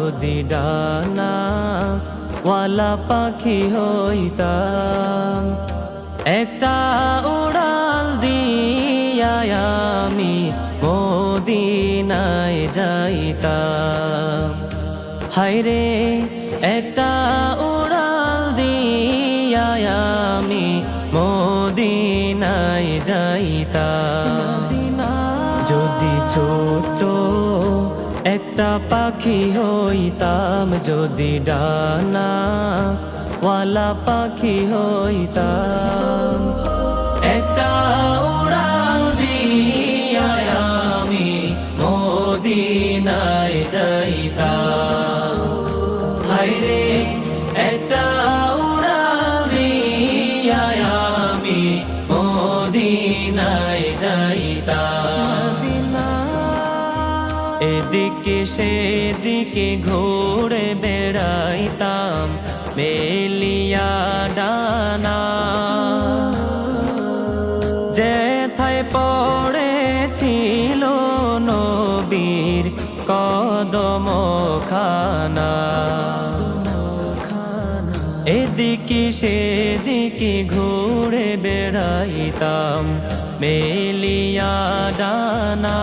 যদি ডানা ওয়ালা পাখি হইতাম, একটা উড়াল দিয়া আমি মদিনায় যাইতাম। হায়রে একটা উড়াল দিয়া আমি মদিনায় যাইতাম। যদি ছোট একটা পাখি হইতাম, যদি ডানা ওয়ালা পাখি হইতাম, একটা উড়াল দিয়া আমি মদিনায় যাইতাম। হায়রে একটা উড়াল দিয়া আমি মদিনায় যাইতাম। এদিকে সেদিকে ঘুরে বেড়াইতাম মেলিয়া ডানা, যেথায় পড়েছিল নবীর কদম খানা। এদিকে সেদিকে ঘুরে বেড়াইতাম মেলিয়া ডানা,